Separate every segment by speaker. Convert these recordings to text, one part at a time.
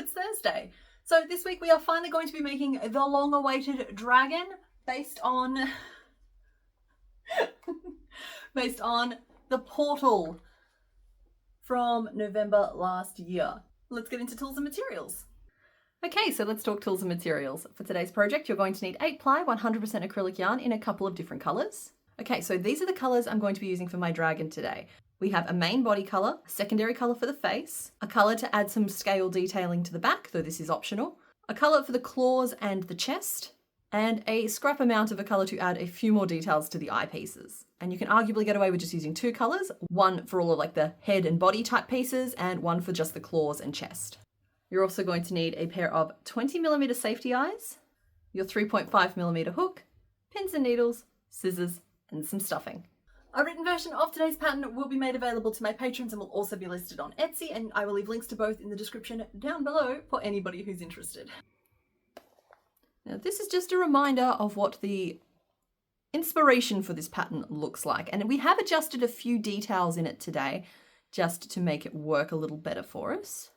Speaker 1: it's Thursday. So this week we are finally going to be making the long-awaited dragon based on the portal from November last year. Let's get into tools and materials. Okay, so let's talk tools and materials. For today's project, you're going to need 8-ply 100% acrylic yarn in a couple of different colors. Okay, so these are the colors I'm going to be using for my dragon today. We have a main body color, a secondary color for the face, a color to add some scale detailing to the back, though this is optional, a color for the claws and the chest, and a scrap amount of a color to add a few more details to the eyepieces. And you can arguably get away with just using 2 colors, one for all of like the head and body type pieces and one for just the claws and chest. You're also going to need a pair of 20mm safety eyes, your 3.5mm hook, pins and needles, scissors, and some stuffing. A written version of today's pattern will be made available to my patrons and will also be listed on Etsy, and I will leave links to both in the description down below for anybody who's interested. Now this is just a reminder of what the inspiration for this pattern looks like, and we have adjusted a few details in it today just to make it work a little better for us.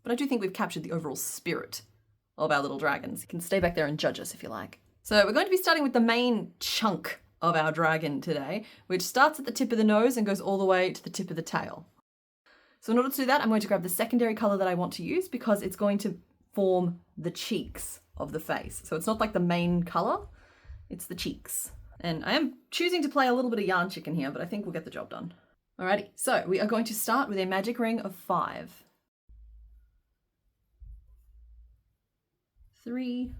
Speaker 1: But I do think we've captured the overall spirit of our little dragons. You can stay back there and judge us if you like. So we're going to be starting with the main chunk of our dragon today, which starts at the tip of the nose and goes all the way to the tip of the tail. So in order to do that, I'm going to grab the secondary color that I want to use because it's going to form the cheeks of the face. So it's not like the main color, it's the cheeks. And I am choosing to play a little bit of yarn chicken here, but I think we'll get the job done. Alrighty, so we are going to start with a magic ring of 5. 3,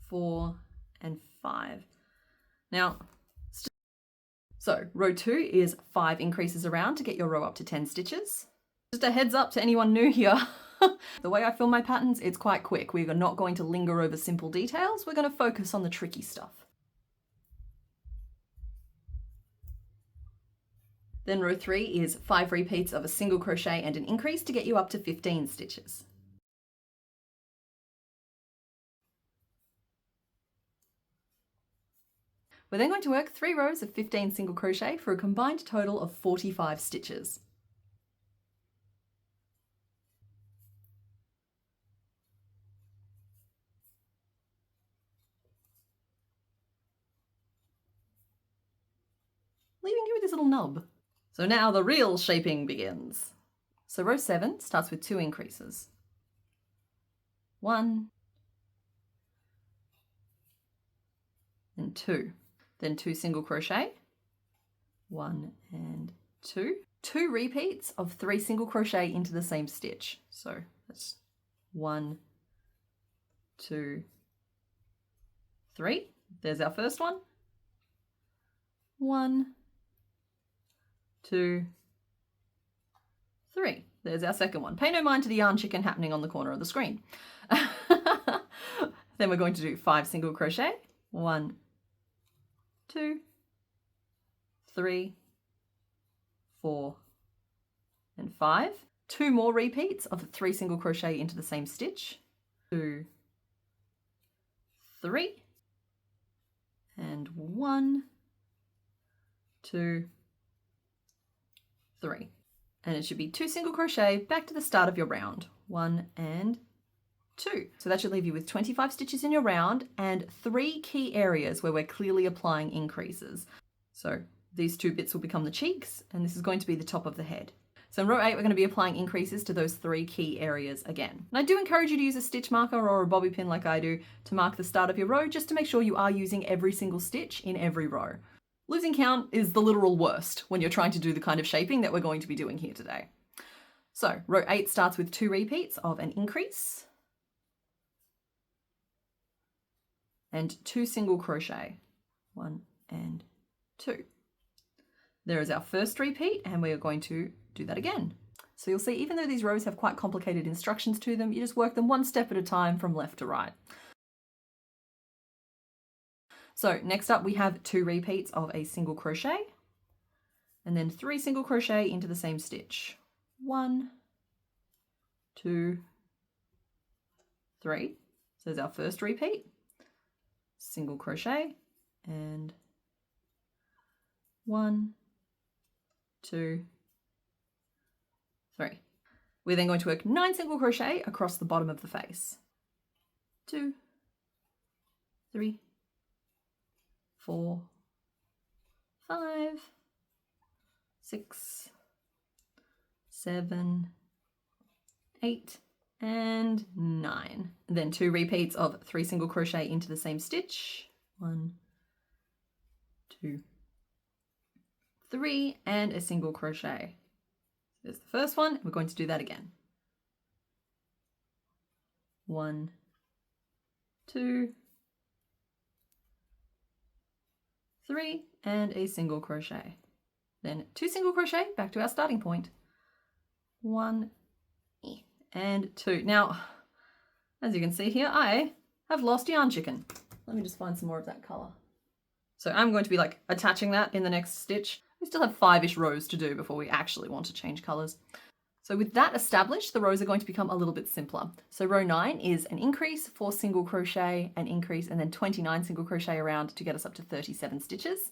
Speaker 1: 4, and 5. Now, so row 2 is 5 increases around to get your row up to 10 stitches. Just a heads up to anyone new here. The way I film my patterns, it's quite quick. We're not going to linger over simple details. We're going to focus on the tricky stuff. Then row 3 is 5 repeats of a single crochet and an increase to get you up to 15 stitches. We're then going to work 3 rows of 15 single crochet for a combined total of 45 stitches. Leaving you with this little nub. So now the real shaping begins. So row 7 starts with 2 increases. 1 and 2. Then 2 single crochet, 1 and 2. 2 repeats of 3 single crochet into the same stitch. So that's 1, 2, 3. There's our first one. 1, 2, 3. There's our second one. Pay no mind to the yarn chicken happening on the corner of the screen. Then we're going to do 5 single crochet, 1, 2, 3, 4, and 5. 2 more repeats of 3 single crochet into the same stitch. 2, 3, and 1, 2, 3. And it should be 2 single crochet back to the start of your round. 1 and 2. So that should leave you with 25 stitches in your round and 3 key areas where we're clearly applying increases. So these 2 bits will become the cheeks, and this is going to be the top of the head. So in row 8, we're going to be applying increases to those 3 key areas again. And I do encourage you to use a stitch marker or a bobby pin like I do to mark the start of your row, just to make sure you are using every single stitch in every row. Losing count is the literal worst when you're trying to do the kind of shaping that we're going to be doing here today. So row 8 starts with 2 repeats of an increase and 2 single crochet, 1 and 2. There is our first repeat, and we are going to do that again. So you'll see, even though these rows have quite complicated instructions to them, you just work them one step at a time from left to right. So next up we have 2 repeats of a single crochet and then 3 single crochet into the same stitch. 1, 2, 3. So there's our first repeat. Single crochet and 1, 2, 3. We're then going to work 9 single crochet across the bottom of the face. 2, 3, 4, 5, 6, 7, 8, and 9. Then 2 repeats of 3 single crochet into the same stitch. 1, 2, 3, and a single crochet. There's the first one. We're going to do that again. 1, 2, 3, and a single crochet. Then 2 single crochet back to our starting point. 1 and 2. Now, as you can see here, I have lost yarn chicken. Let me just find some more of that color. So I'm going to be like attaching that in the next stitch. We still have 5-ish rows to do before we actually want to change colors. So with that established, the rows are going to become a little bit simpler. So row 9 is an increase, 4 single crochet, an increase, and then 29 single crochet around to get us up to 37 stitches.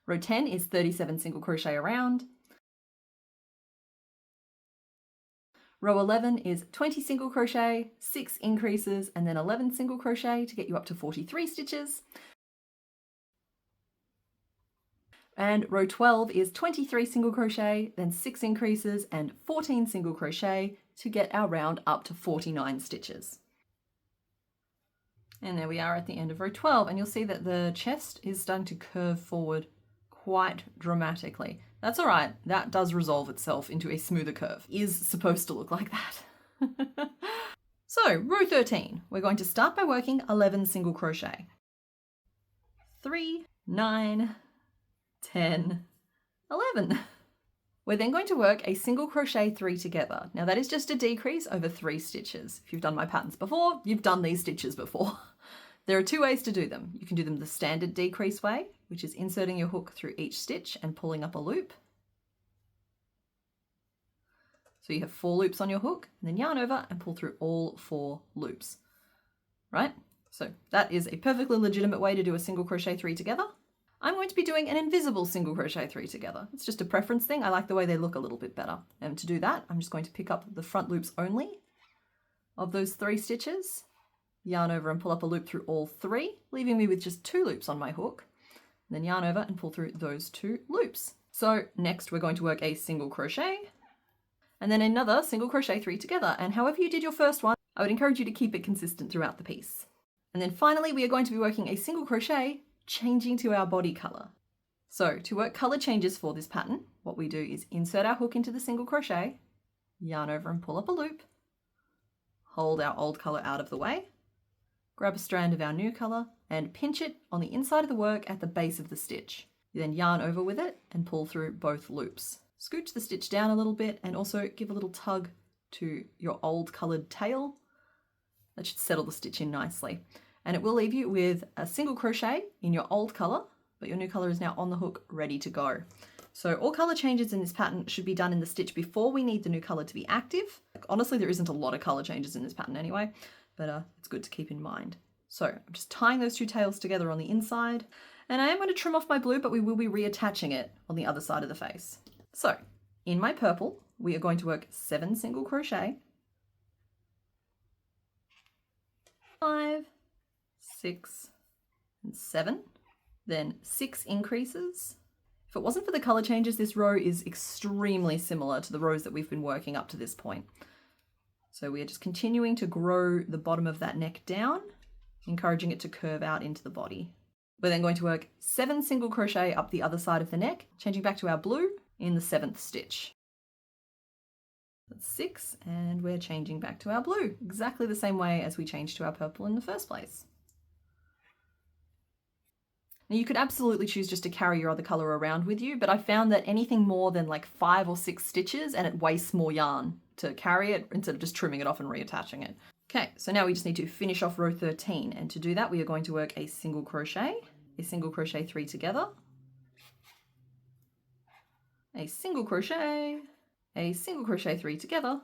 Speaker 1: Row 10 is 37 single crochet around. Row 11 is 20 single crochet, 6 increases, and then 11 single crochet to get you up to 43 stitches. And row 12 is 23 single crochet, then 6 increases and 14 single crochet to get our round up to 49 stitches. And there we are at the end of row 12, and you'll see that the chest is starting to curve forward quite dramatically. That's all right, that does resolve itself into a smoother curve. It is supposed to look like that. So row 13, we're going to start by working 11 single crochet. 3, 9, 10, 11. We're then going to work a single crochet 3 together. Now that is just a decrease over 3 stitches. If you've done my patterns before, you've done these stitches before. There are 2 ways to do them. You can do them the standard decrease way, which is inserting your hook through each stitch and pulling up a loop. So you have 4 loops on your hook, and then yarn over and pull through all 4 loops, right? So that is a perfectly legitimate way to do a single crochet 3 together. I'm going to be doing an invisible single crochet 3 together. It's just a preference thing. I like the way they look a little bit better. And to do that, I'm just going to pick up the front loops only of those 3 stitches, yarn over and pull up a loop through all 3, leaving me with just 2 loops on my hook, and then yarn over and pull through those 2 loops. So next we're going to work a single crochet and then another single crochet 3 together. And however you did your first one, I would encourage you to keep it consistent throughout the piece. And then finally, we are going to be working a single crochet changing to our body color. So to work color changes for this pattern, what we do is insert our hook into the single crochet, yarn over and pull up a loop, hold our old color out of the way, grab a strand of our new color and pinch it on the inside of the work at the base of the stitch. You then yarn over with it and pull through both loops. Scooch the stitch down a little bit and also give a little tug to your old colored tail. That should settle the stitch in nicely. And it will leave you with a single crochet in your old color, but your new color is now on the hook, ready to go. So all color changes in this pattern should be done in the stitch before we need the new color to be active. Honestly, there isn't a lot of color changes in this pattern anyway, but it's good to keep in mind. So I'm just tying those 2 tails together on the inside, and I am going to trim off my blue, but we will be reattaching it on the other side of the face. So in my purple, we are going to work 7 single crochet, 5, 6, and 7, then 6 increases. If it wasn't for the color changes, this row is extremely similar to the rows that we've been working up to this point. So we are just continuing to grow the bottom of that neck down, encouraging it to curve out into the body. We're then going to work 7 single crochet up the other side of the neck, changing back to our blue in the 7th stitch. That's 6, and we're changing back to our blue, exactly the same way as we changed to our purple in the first place. Now you could absolutely choose just to carry your other color around with you, but I found that anything more than like 5 or 6 stitches and it wastes more yarn to carry it instead of just trimming it off and reattaching it. Okay, so now we just need to finish off row 13, and to do that we are going to work a single crochet 3 together, a single crochet 3 together,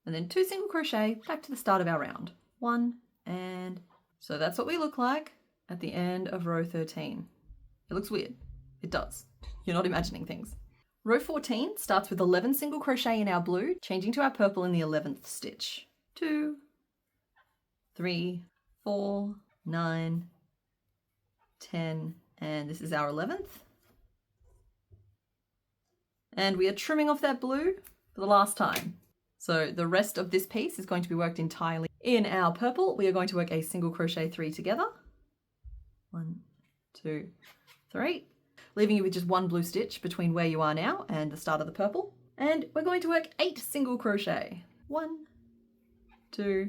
Speaker 1: and then 2 single crochet back to the start of our round. 1, and so that's what we look like at the end of row 13. It looks weird. It does. You're not imagining things. Row 14 starts with 11 single crochet in our blue, changing to our purple in the 11th stitch. 2, 3, 4, 9, 10, and this is our 11th. And we are trimming off that blue for the last time. So the rest of this piece is going to be worked entirely in our purple. We are going to work a single crochet 3 together. 1, 2, 3. Leaving you with just one blue stitch between where you are now and the start of the purple. And we're going to work 8 single crochet. 1, 2,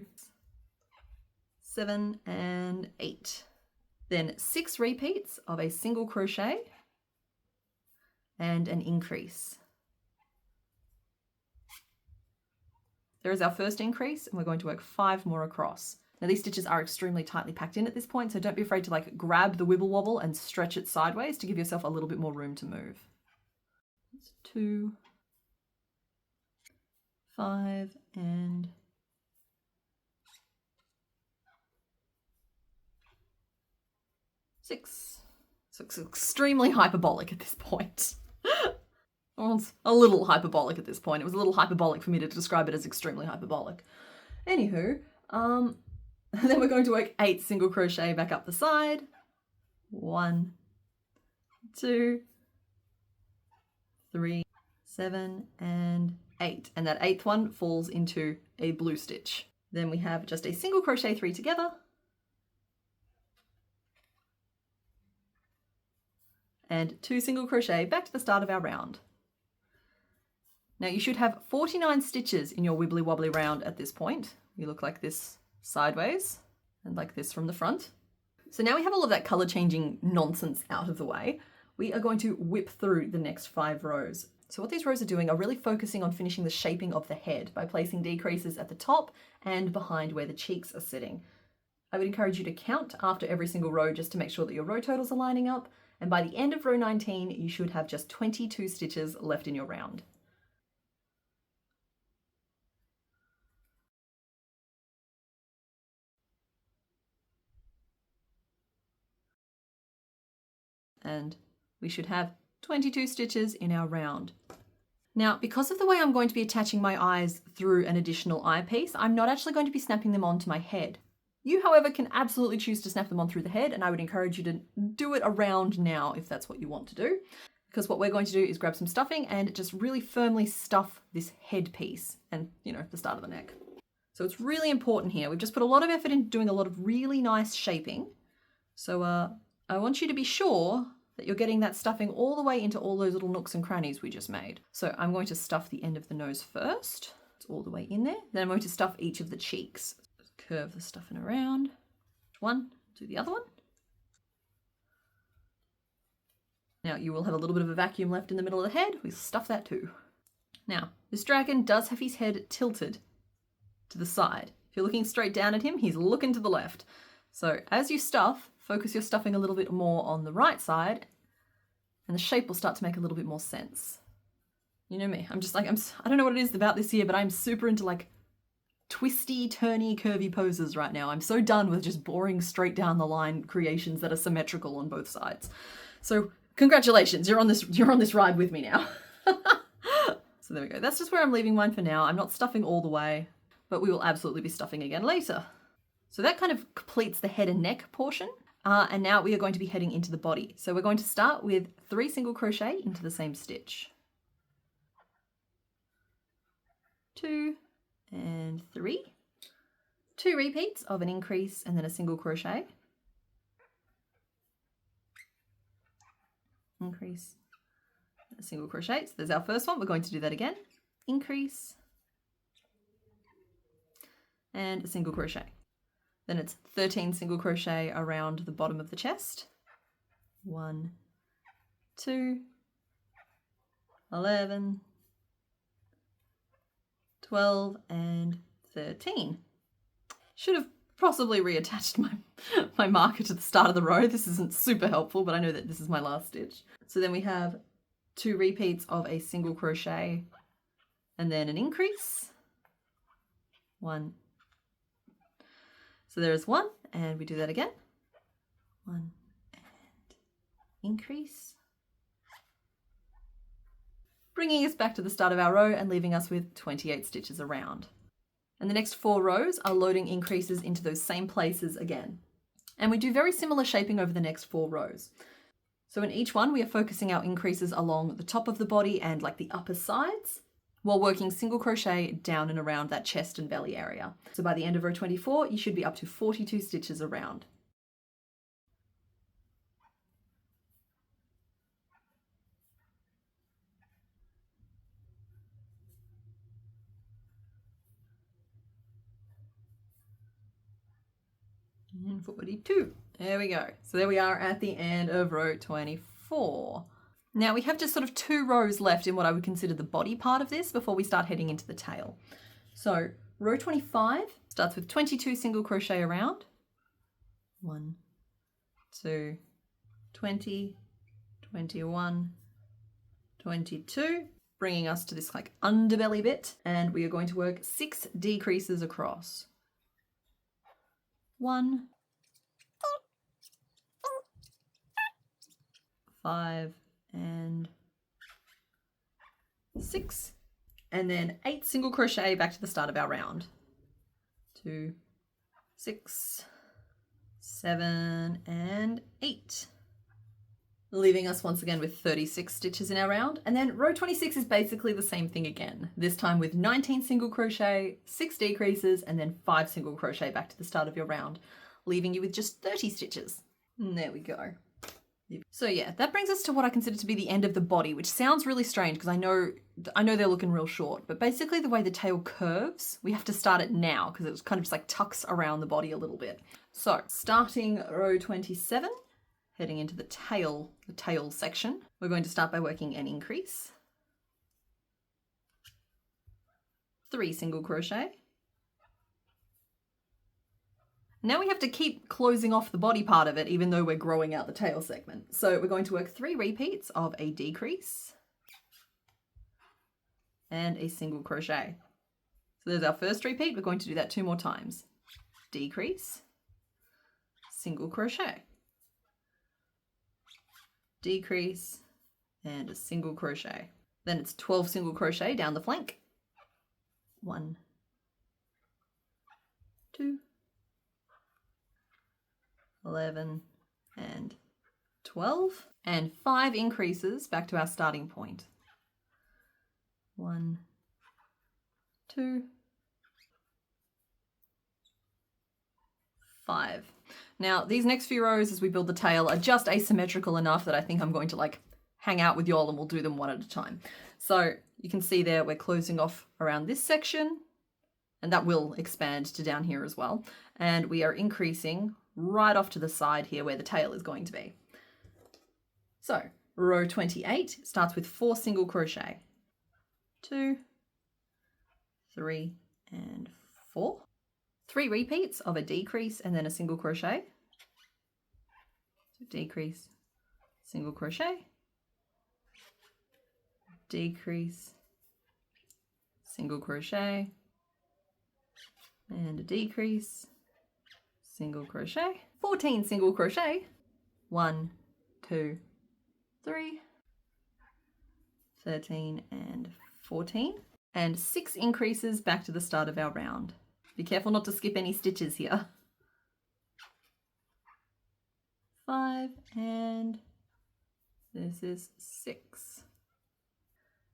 Speaker 1: 7, and 8. Then 6 repeats of a single crochet and an increase. There is our first increase, and we're going to work 5 more across. Now these stitches are extremely tightly packed in at this point, so don't be afraid to like grab the wibble wobble and stretch it sideways to give yourself a little bit more room to move. That's 2, 5, and 6. So it's extremely hyperbolic at this point. Well, it's a little hyperbolic at this point. It was a little hyperbolic for me to describe it as extremely hyperbolic. Anywho, then we're going to work 8 single crochet back up the side. 1, 2, 3, 7, and 8. And that 8th one falls into a blue stitch. Then we have just a single crochet 3 together. And 2 single crochet back to the start of our round. Now you should have 49 stitches in your wibbly wobbly round at this point. You look like this sideways and like this from the front. So now we have all of that color changing nonsense out of the way. We are going to whip through the next 5 rows. So what these rows are doing are really focusing on finishing the shaping of the head by placing decreases at the top and behind where the cheeks are sitting. I would encourage you to count after every single row just to make sure that your row totals are lining up. And by the end of row 19, you should have just 22 stitches left in your round. And we should have 22 stitches in our round. Now, because of the way I'm going to be attaching my eyes through an additional eyepiece, I'm not actually going to be snapping them onto my head. You, however, can absolutely choose to snap them on through the head, and I would encourage you to do it around now if that's what you want to do. Because what we're going to do is grab some stuffing and just really firmly stuff this head piece and, you know, the start of the neck. So it's really important here. We've just put a lot of effort into doing a lot of really nice shaping. So I want you to be sure that you're getting that stuffing all the way into all those little nooks and crannies we just made. So I'm going to stuff the end of the nose first. It's all the way in there. Then I'm going to stuff each of the cheeks. Curve the stuffing around. One, do the other one. Now you will have a little bit of a vacuum left in the middle of the head. We'll stuff that too. Now, this dragon does have his head tilted to the side. If you're looking straight down at him, he's looking to the left. So as you stuff, focus your stuffing a little bit more on the right side and the shape will start to make a little bit more sense. You know me, I'm just like, I don't know what it is about this year, but I'm super into like twisty, turny, curvy poses right now. I'm so done with just boring straight down the line creations that are symmetrical on both sides. So congratulations, you're on this ride with me now. So there we go. That's just where I'm leaving mine for now. I'm not stuffing all the way, but we will absolutely be stuffing again later. So that kind of completes the head and neck portion. And now we are going to be heading into the body. So we're going to start with 3 single crochet into the same stitch. 2 and 3. 2 repeats of an increase and then a single crochet. Increase, a single crochet. So there's our first one. We're going to do that again. Increase and a single crochet. Then it's 13 single crochet around the bottom of the chest. 1, 2, 11, 12, and 13. Should have possibly reattached my marker to the start of the row. This isn't super helpful, but I know that this is my last stitch. So then we have 2 repeats of a single crochet and then an increase. 1. So there's 1, and we do that again. 1 and increase. bringing us back to the start of our row and leaving us with 28 stitches around. And the next 4 rows are loading increases into those same places again. And we do very similar shaping over the next 4 rows. So in each one, we are focusing our increases along the top of the body and like the upper sides, while working single crochet down and around that chest and belly area. So by the end of row 24, you should be up to 42 stitches around. And 42. There we go. So there we are at the end of row 24. Now we have just sort of 2 rows left in what I would consider the body part of this before we start heading into the tail. So row 25 starts with 22 single crochet around. 1, 2, 20, 21, 22, bringing us to this like underbelly bit, and we are going to work 6 decreases across. 1, 5, and 6, and then 8 single crochet back to the start of our round. 2, 6, 7, and 8. Leaving us once again with 36 stitches in our round. And then row 26 is basically the same thing again, this time with 19 single crochet, 6 decreases, and then 5 single crochet back to the start of your round, leaving you with just 30 stitches. And there we go. So yeah, that brings us to what I consider to be the end of the body, which sounds really strange because I know they're looking real short, but basically the way the tail curves, we have to start it now because it kind of just like tucks around the body a little bit. So starting row 27, heading into the tail section, we're going to start by working an increase, 3 single crochet. Now we have to keep closing off the body part of it, even though we're growing out the tail segment. So we're going to work 3 repeats of a decrease and a single crochet. So there's our first repeat. We're going to do that 2 more times. Decrease, single crochet, decrease, and a single crochet. Then it's 12 single crochet down the flank. 1, 2, 11, and 12, and 5 increases back to our starting point. 1, 2, 5. Now these next few rows as we build the tail are just asymmetrical enough that I think I'm going to like hang out with y'all and we'll do them one at a time. So you can see there we're closing off around this section, and that will expand to down here as well, and we are increasing right off to the side here where the tail is going to be. So row 28 starts with 4 single crochet, 2, 3, and 4. 3 repeats of a decrease and then a single crochet. So decrease, single crochet, decrease, single crochet, and a decrease, single crochet, 14 single crochet, 1, 2, 3, 13, and 14, and 6 increases back to the start of our round. Be careful not to skip any stitches here. 5, and this is 6.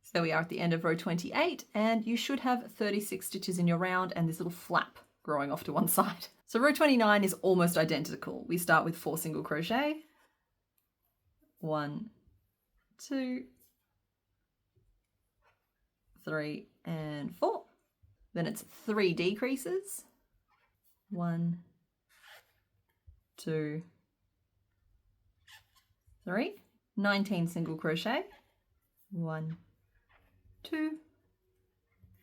Speaker 1: So there we are at the end of row 28, and you should have 36 stitches in your round and this little flap growing off to one side. So row 29 is almost identical. We start with 4 single crochet, 1, 2, 3, and 4. Then it's 3 decreases, 1, 2, 3, 19 single crochet, 1, 2,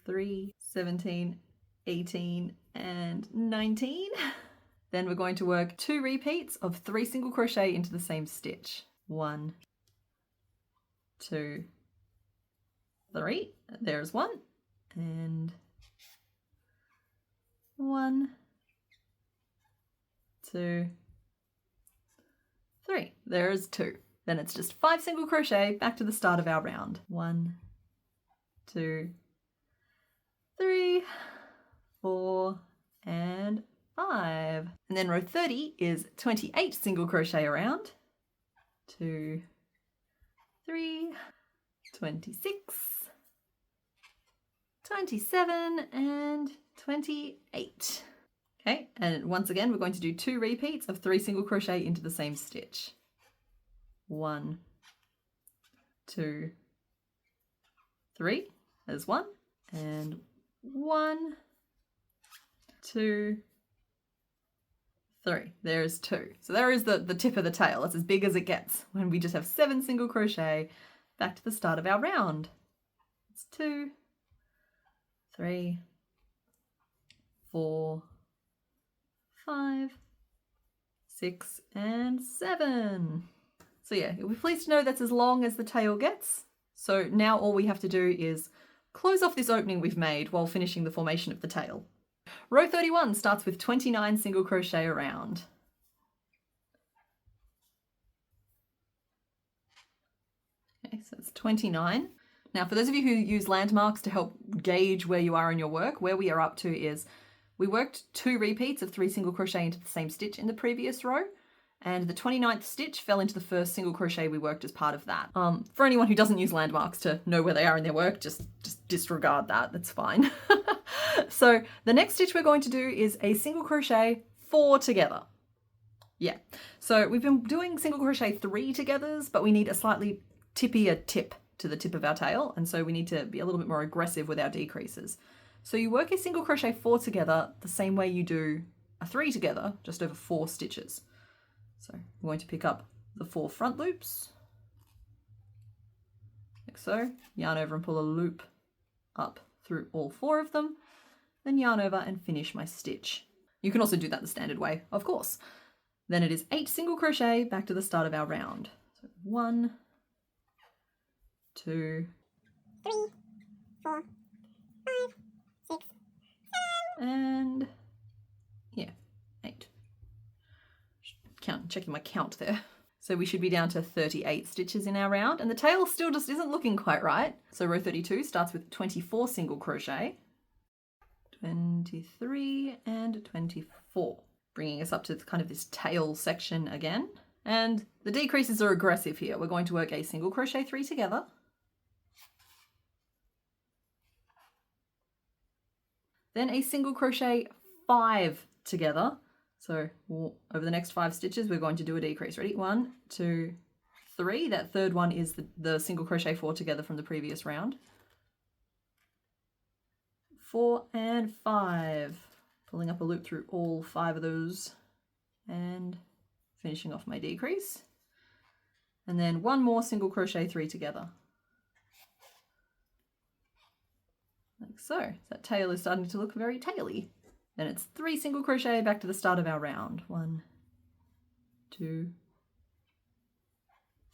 Speaker 1: 3, 17, 18, and 19. Then we're going to work 2 repeats of 3 single crochet into the same stitch. 1, 2, 3. There's 1, and 1, 2, 3. There's 2. Then it's just 5 single crochet back to the start of our round. 1, 2, 3, 4, and 5. And then row 30 is 28 single crochet around. 2, 3, 26, 27, and 28. Okay, and once again, we're going to do 2 repeats of 3 single crochet into the same stitch. 1, 2, 3, there's 1, and 1, 2, 3, there's 2. So there is the tip of the tail. That's as big as it gets when we just have 7 single crochet back to the start of our round. It's 2, 3, 4, 5, 6, and 7. So yeah, you'll be pleased to know that's as long as the tail gets. So now all we have to do is close off this opening we've made while finishing the formation of the tail. Row 31 starts with 29 single crochet around. Okay, so it's 29. Now for those of you who use landmarks to help gauge where you are in your work, where we are up to is we worked 2 repeats of 3 single crochet into the same stitch in the previous row, and the 29th stitch fell into the first single crochet we worked as part of that. For anyone who doesn't use landmarks to know where they are in their work, just disregard that, that's fine. So the next stitch we're going to do is a single crochet 4 together. Yeah, so we've been doing single crochet 3 togethers, but we need a slightly tippier tip to the tip of our tail, and so we need to be a little bit more aggressive with our decreases. So you work a single crochet 4 together the same way you do a 3 together, just over 4 stitches. So I'm going to pick up the 4 front loops, like so, yarn over and pull a loop up through all 4 of them, then yarn over and finish my stitch. You can also do that the standard way, of course. Then it is 8 single crochet back to the start of our round. So 1, 2,
Speaker 2: 3, 4, 5, 6, 7,
Speaker 1: and yeah, 8. Checking my count there. So we should be down to 38 stitches in our round, and the tail still just isn't looking quite right. So row 32 starts with 24 single crochet, 23 and 24, bringing us up to kind of this tail section again. And the decreases are aggressive here. We're going to work a single crochet 3 together, then a single crochet 5 together. So over the next 5 stitches, we're going to do a decrease. Ready? 1, 2, 3. That third one is the single crochet 4 together from the previous round. 4 and 5. Pulling up a loop through all 5 of those and finishing off my decrease. And then 1 more single crochet 3 together. Like so. That tail is starting to look very taily. Then it's 3 single crochet back to the start of our round. 1, 2,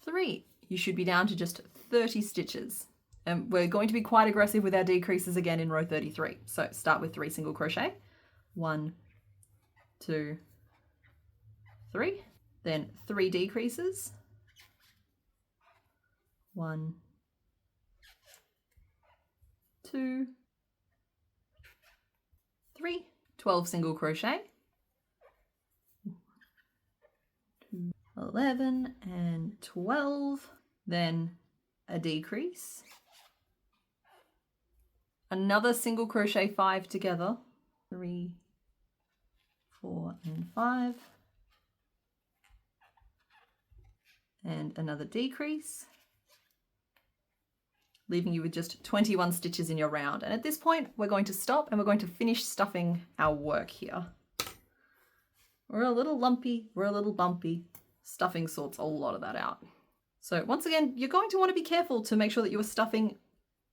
Speaker 1: 3. You should be down to just 30 stitches. And we're going to be quite aggressive with our decreases again in row 33. So start with 3 single crochet. 1, 2, 3. Then 3 decreases. 1, 2, 3. 12 single crochet, 11 and 12, then a decrease, another single crochet 5 together, 3, 4 and 5, and another decrease, leaving you with just 21 stitches in your round. And at this point, we're going to stop and we're going to finish stuffing our work here. We're a little lumpy, we're a little bumpy. Stuffing sorts a lot of that out. So once again, you're going to want to be careful to make sure that you are stuffing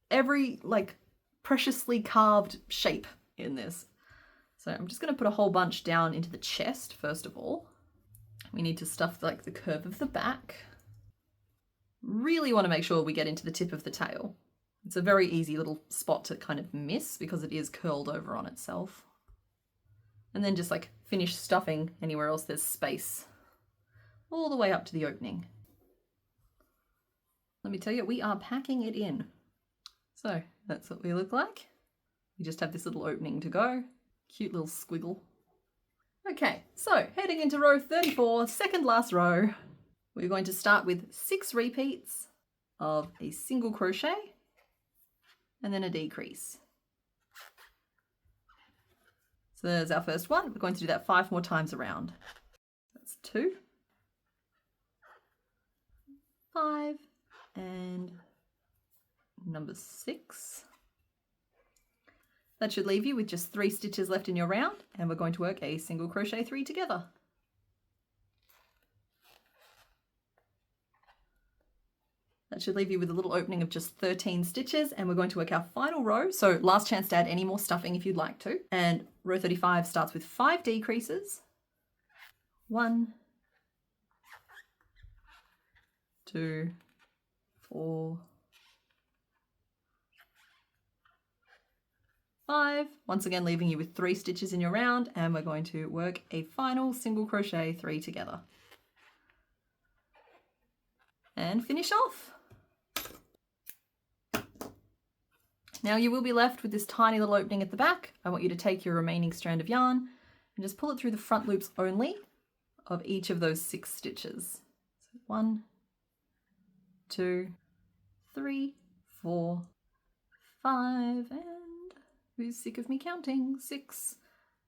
Speaker 1: every preciously carved shape in this. So I'm just going to put a whole bunch down into the chest first of all. We need to stuff the curve of the back. Really want to make sure we get into the tip of the tail. It's a very easy little spot to kind of miss because it is curled over on itself. And then just finish stuffing anywhere else there's space all the way up to the opening. Let me tell you, we are packing it in. So that's what we look like. We just have this little opening to go. Cute little squiggle. Okay, so heading into row 34, second last row, we're going to start with 6 repeats of a single crochet and then a decrease. So there's our first one. We're going to do that 5 more times around. That's 2, 5, and number 6. That should leave you with just 3 stitches left in your round, and we're going to work a single crochet 3 together. That should leave you with a little opening of just 13 stitches, and we're going to work our final row. So last chance to add any more stuffing if you'd like to. And row 35 starts with 5 decreases. 1, 2, 4, 5, once again leaving you with 3 stitches in your round, and we're going to work a final single crochet 3 together. And finish off. Now you will be left with this tiny little opening at the back. I want you to take your remaining strand of yarn and just pull it through the front loops only of each of those 6 stitches. So 1, 2, 3, 4, 5, and who's sick of me counting? 6.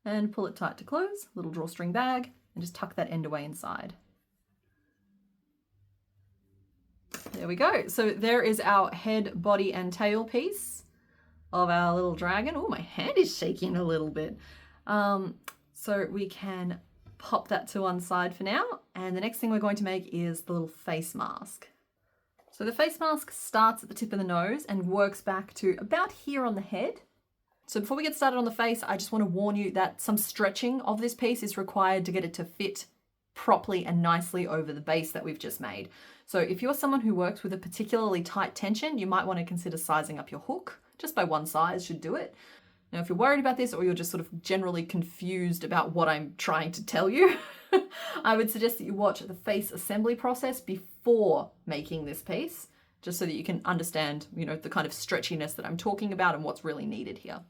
Speaker 1: And pull it tight to close, little drawstring bag, and just tuck that end away inside. There we go. So there is our head, body, and tail piece of our little dragon. Oh, my hand is shaking a little bit. So we can pop that to one side for now. And the next thing we're going to make is the little face mask. So the face mask starts at the tip of the nose and works back to about here on the head. So before we get started on the face, I just want to warn you that some stretching of this piece is required to get it to fit properly and nicely over the base that we've just made. So if you're someone who works with a particularly tight tension, you might want to consider sizing up your hook. Just by one size should do it. Now, if you're worried about this or you're just sort of generally confused about what I'm trying to tell you, I would suggest that you watch the face assembly process before making this piece, just so that you can understand, you know, the kind of stretchiness that I'm talking about and what's really needed here.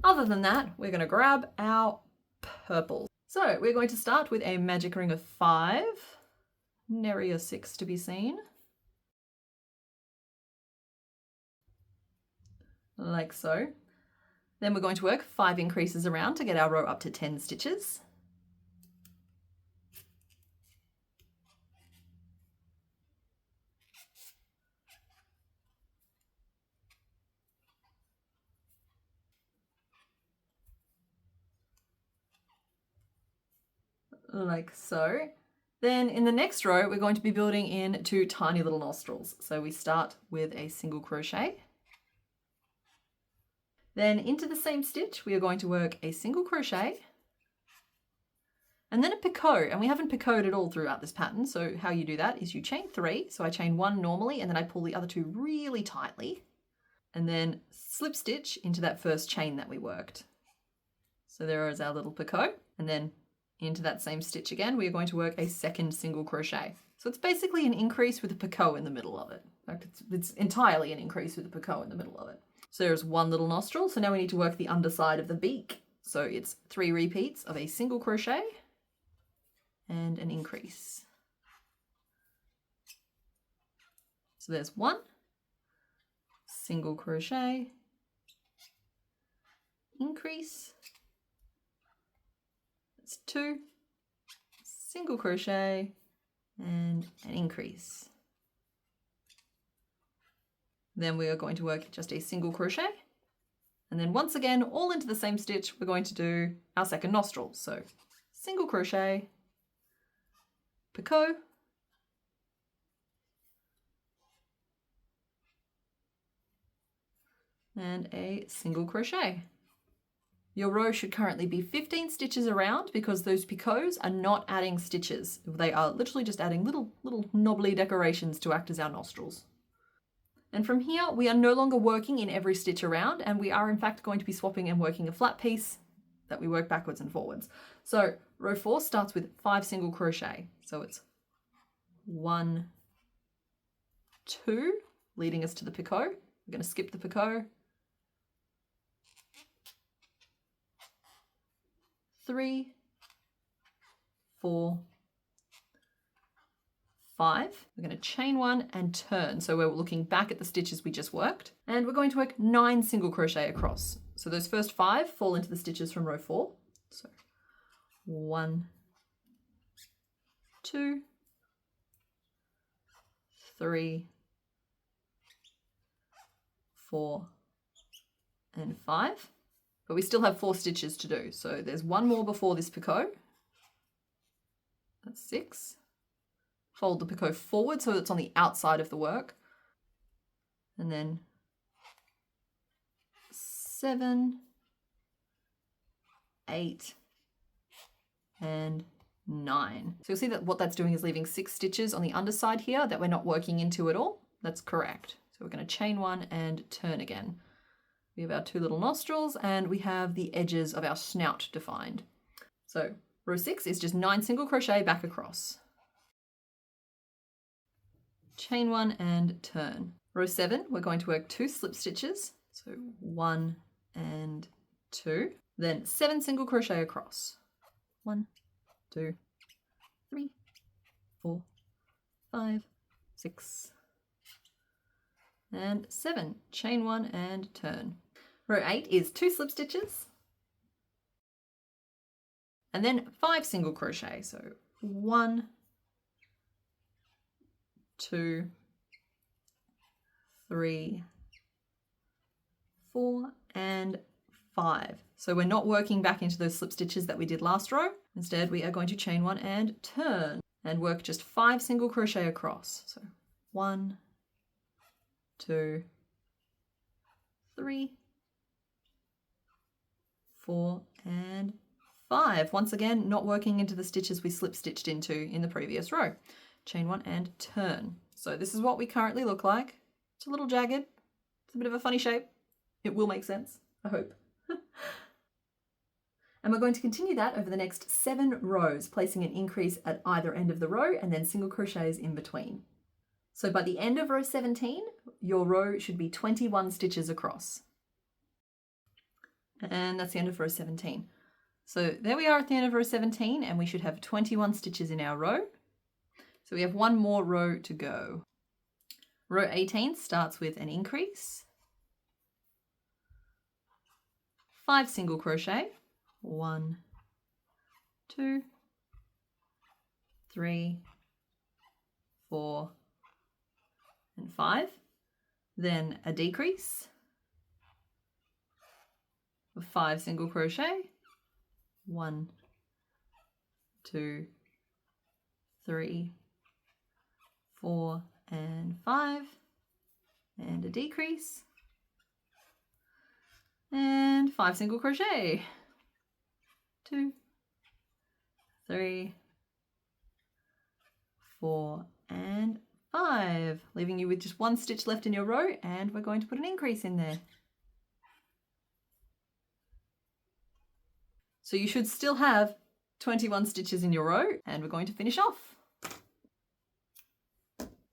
Speaker 1: Other than that, we're going to grab our purple. So we're going to start with a magic ring of 5, nary a 6 to be seen. Like so. Then we're going to work 5 increases around to get our row up to 10 stitches. Like so. Then in the next row, we're going to be building in 2 tiny little nostrils. So we start with a single crochet. Then into the same stitch, we are going to work a single crochet and then a picot. And we haven't picoted at all throughout this pattern. So how you do that is you chain 3. So I chain 1 normally, and then I pull the other 2 really tightly, and then slip stitch into that first chain that we worked. So there is our little picot, and then into that same stitch again, we are going to work a second single crochet. So it's basically an increase with a picot in the middle of it. In fact, it's entirely an increase with a picot in the middle of it. So there's 1 little nostril. So now we need to work the underside of the beak. So it's 3 repeats of a single crochet and an increase. So there's 1 single crochet, increase. That's 2 single crochet and an increase. Then we are going to work just a single crochet, and then once again, all into the same stitch, we're going to do our second nostril. So single crochet, picot, and a single crochet. Your row should currently be 15 stitches around because those picots are not adding stitches. They are literally just adding little knobbly decorations to act as our nostrils. And from here, we are no longer working in every stitch around, and we are in fact going to be swapping and working a flat piece that we work backwards and forwards. So row 4 starts with 5 single crochet. So it's 1, 2, leading us to the picot, we're going to skip the picot. 3, 4, 5. We're going to chain 1 and turn. So we're looking back at the stitches we just worked. And we're going to work 9 single crochet across. So those first 5 fall into the stitches from row 4. So 1, 2, 3, 4, and 5. But we still have 4 stitches to do. So there's 1 more before this picot. That's 6. Fold the picot forward so it's on the outside of the work. And then 7, 8, and 9. So you'll see that what that's doing is leaving 6 stitches on the underside here that we're not working into at all. That's correct. So we're going to chain 1 and turn again. We have our 2 little nostrils and we have the edges of our snout defined. So row 6 is just 9 single crochet back across. Chain 1 and turn. Row 7, we're going to work 2 slip stitches. So 1 and 2. Then 7 single crochet across. 1, 2, 3, 4, 5, 6, and 7. Chain 1 and turn. Row 8 is 2 slip stitches and then 5 single crochet. So 1, 2, 3, 4, and 5. So we're not working back into those slip stitches that we did last row. Instead, we are going to chain 1 and turn and work just 5 single crochet across. So 1, 2, 3, 4, and 5. Once again, not working into the stitches we slip stitched into in the previous row. Chain 1 and turn. So this is what we currently look like. It's a little jagged. It's a bit of a funny shape. It will make sense, I hope. And we're going to continue that over the next 7 rows, placing an increase at either end of the row and then single crochets in between. So by the end of row 17, your row should be 21 stitches across. And that's the end of row 17. So there we are at the end of row 17 and we should have 21 stitches in our row. So we have 1 more row to go. Row 18 starts with an increase, 5 single crochet, 1, 2, 3, 4, and 5. Then a decrease of 5 single crochet, 1, 2, 3, 4, and 5, and a decrease, and 5 single crochet, 2, 3, 4, and 5, leaving you with just 1 stitch left in your row, and we're going to put an increase in there. So you should still have 21 stitches in your row, and we're going to finish off.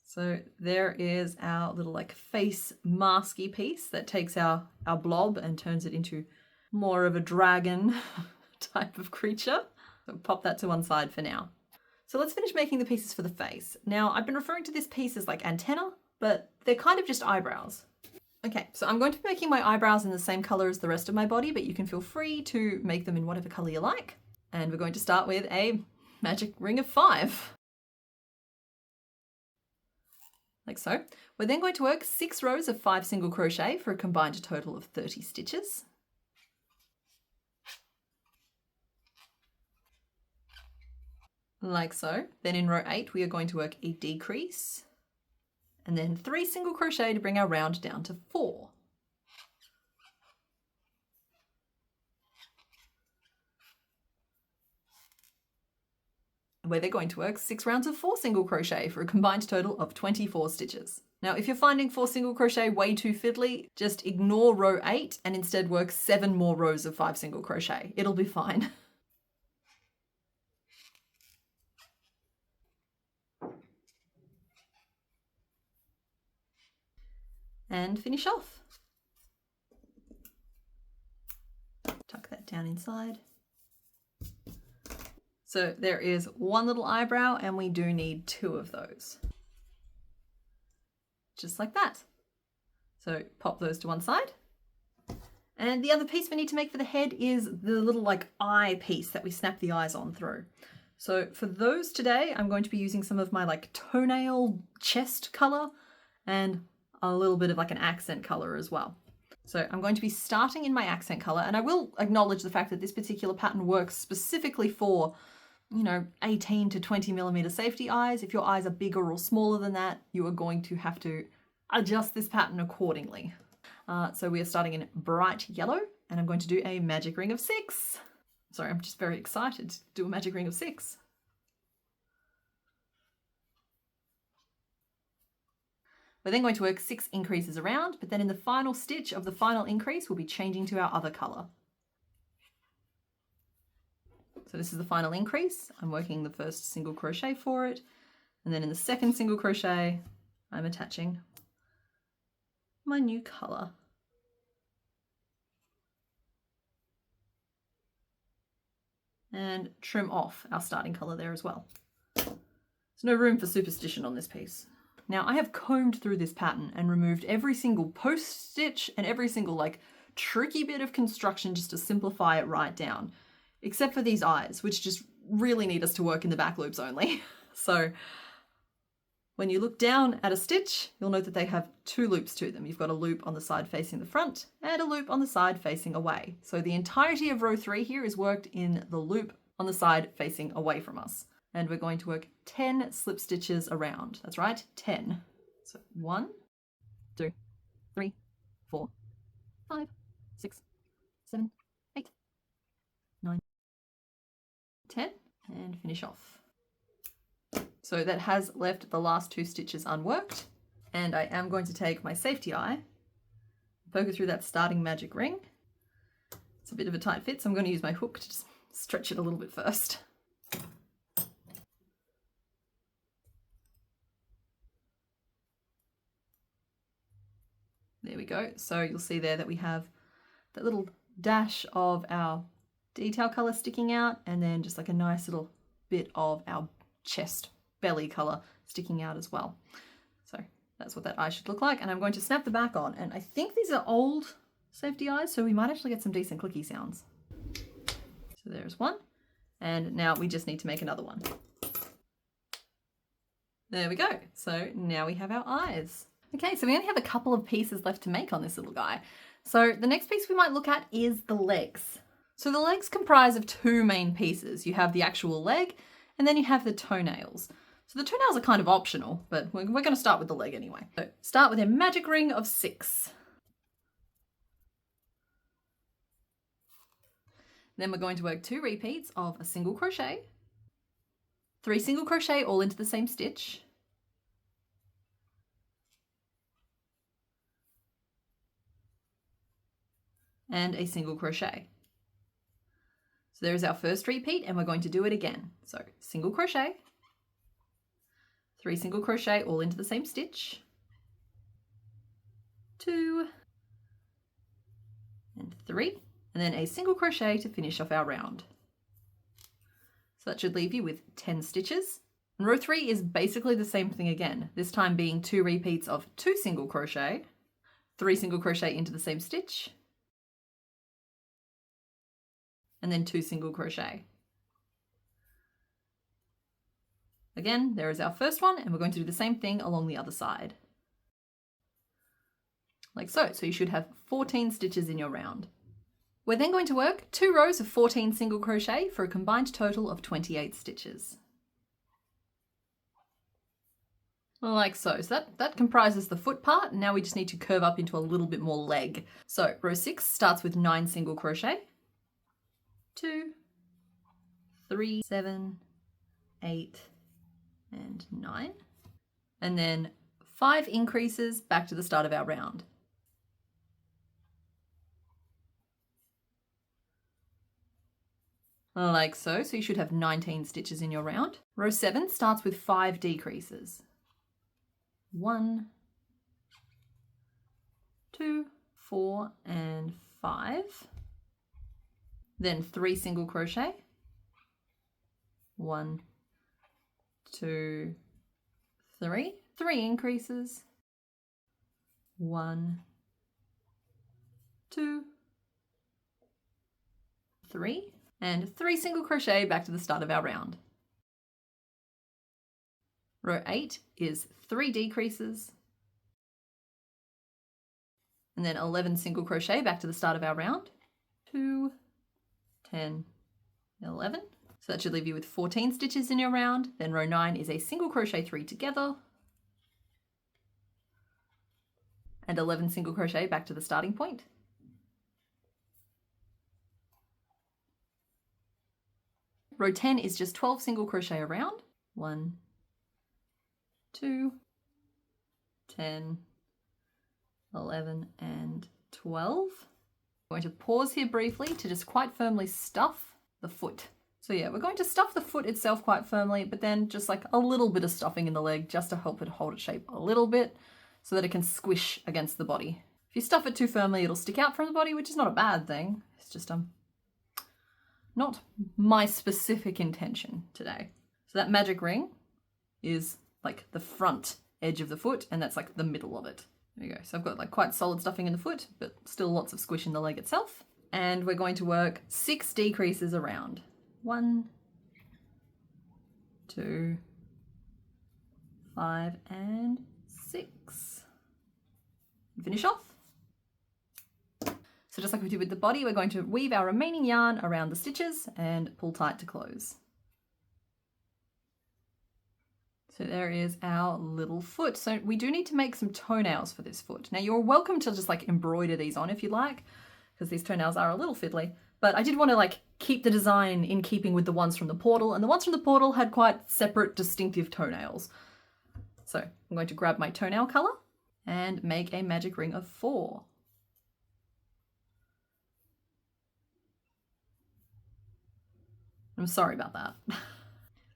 Speaker 1: So there is our little like face masky piece that takes our blob and turns it into more of a dragon type of creature. So pop that to one side for now. So let's finish making the pieces for the face. Now I've been referring to this piece as like antenna, but they're kind of just eyebrows. Okay, so I'm going to be making my eyebrows in the same color as the rest of my body, but you can feel free to make them in whatever color you like. And we're going to start with a magic ring of 5. Like so. We're then going to work 6 rows of 5 single crochet for a combined total of 30 stitches. Like so. Then in row 8, we are going to work a decrease, and then 3 single crochet to bring our round down to 4. Where they're going to work 6 rounds of 4 single crochet for a combined total of 24 stitches. Now, if you're finding 4 single crochet way too fiddly, just ignore row 8 and instead work 7 more rows of 5 single crochet. It'll be fine. and finish off. Tuck that down inside. So there is one little eyebrow and we do need 2 of those. Just like that. So pop those to one side. And the other piece we need to make for the head is the little like eye piece that we snap the eyes on through. So for those today, I'm going to be using some of my like toenail chest color and a little bit of like an accent color as well. So I'm going to be starting in my accent color, and I will acknowledge the fact that this particular pattern works specifically for, you know, 18 to 20 millimeter safety eyes. If your eyes are bigger or smaller than that, you are going to have to adjust this pattern accordingly. So we are starting in bright yellow, and I'm going to do a magic ring of 6. Sorry, I'm just very excited to do a magic ring of 6. We're then going to work 6 increases around, but then in the final stitch of the final increase, we'll be changing to our other color. So this is the final increase. I'm working the first single crochet for it. And then in the second single crochet, I'm attaching my new color. And trim off our starting color there as well. There's no room for superstition on this piece. Now I have combed through this pattern and removed every single post stitch and every single like tricky bit of construction just to simplify it right down, except for these eyes, which just really need us to work in the back loops only. So when you look down at a stitch, you'll note that they have 2 loops to them. You've got a loop on the side facing the front and a loop on the side facing away. So the entirety of row 3 here is worked in the loop on the side facing away from us. And we're going to work 10 slip stitches around. That's right, 10. So 1, 2, 3, 4, 5, 6, 7, 8, 9, 10, and finish off. So that has left the last 2 stitches unworked, and I am going to take my safety eye, poke it through that starting magic ring. It's a bit of a tight fit, so I'm going to use my hook to just stretch it a little bit first. There we go. So you'll see there that we have that little dash of our detail color sticking out, and then just like a nice little bit of our chest belly color sticking out as well. So that's what that eye should look like. And I'm going to snap the back on, and I think these are old safety eyes, so we might actually get some decent clicky sounds. So there's one, and now we just need to make another one. There we go. So now we have our eyes. Okay, so we only have a couple of pieces left to make on this little guy. So the next piece we might look at is the legs. So the legs comprise of 2 main pieces. You have the actual leg, and then you have the toenails. So the toenails are kind of optional, but we're going to start with the leg anyway. So start with a magic ring of 6. Then we're going to work 2 repeats of a single crochet, 3 single crochet all into the same stitch, and a single crochet. So there's our first repeat, and we're going to do it again. So single crochet, 3 single crochet all into the same stitch, 2 and 3, and then a single crochet to finish off our round. So that should leave you with 10 stitches. And row 3 is basically the same thing again, this time being 2 repeats of 2 single crochet, 3 single crochet into the same stitch, and then 2 single crochet. Again, there is our first one, and we're going to do the same thing along the other side. Like so. So you should have 14 stitches in your round. We're then going to work 2 rows of 14 single crochet for a combined total of 28 stitches. Like so. So that comprises the foot part, and now we just need to curve up into a little bit more leg. So row 6 starts with 9 single crochet, 2, 3, 7, 8, and 9. And then 5 increases back to the start of our round. Like so. So you should have 19 stitches in your round. Row 7 starts with 5 decreases. 1, 2, 4, and 5. Then 3 single crochet. 1, 2, 3. 3 increases. 1, 2, 3. And 3 single crochet back to the start of our round. Row 8 is 3 decreases. And then 11 single crochet back to the start of our round. 2, 10, 11. So that should leave you with 14 stitches in your round. Then row 9 is a single crochet 3 together. And 11 single crochet back to the starting point. Row 10 is just 12 single crochet around. 1, 2, 10, 11, and 12. I'm going to pause here briefly to just quite firmly stuff the foot. So yeah, we're going to stuff the foot itself quite firmly, but then just like a little bit of stuffing in the leg just to help it hold its shape a little bit so that it can squish against the body. If you stuff it too firmly, it'll stick out from the body, which is not a bad thing. It's just not my specific intention today. So that magic ring is like the front edge of the foot, and that's like the middle of it. There you go. So I've got like quite solid stuffing in the foot, but still lots of squish in the leg itself. And we're going to work 6 decreases around. 1, 2, 5, and 6. Finish off. So just like we did with the body, we're going to weave our remaining yarn around the stitches and pull tight to close. So there is our little foot. So we do need to make some toenails for this foot. Now you're welcome to just like embroider these on if you like, because these toenails are a little fiddly, but I did want to like keep the design in keeping with the ones from the portal, and the ones from the portal had quite separate distinctive toenails. So I'm going to grab my toenail color and make a magic ring of 4. I'm sorry about that.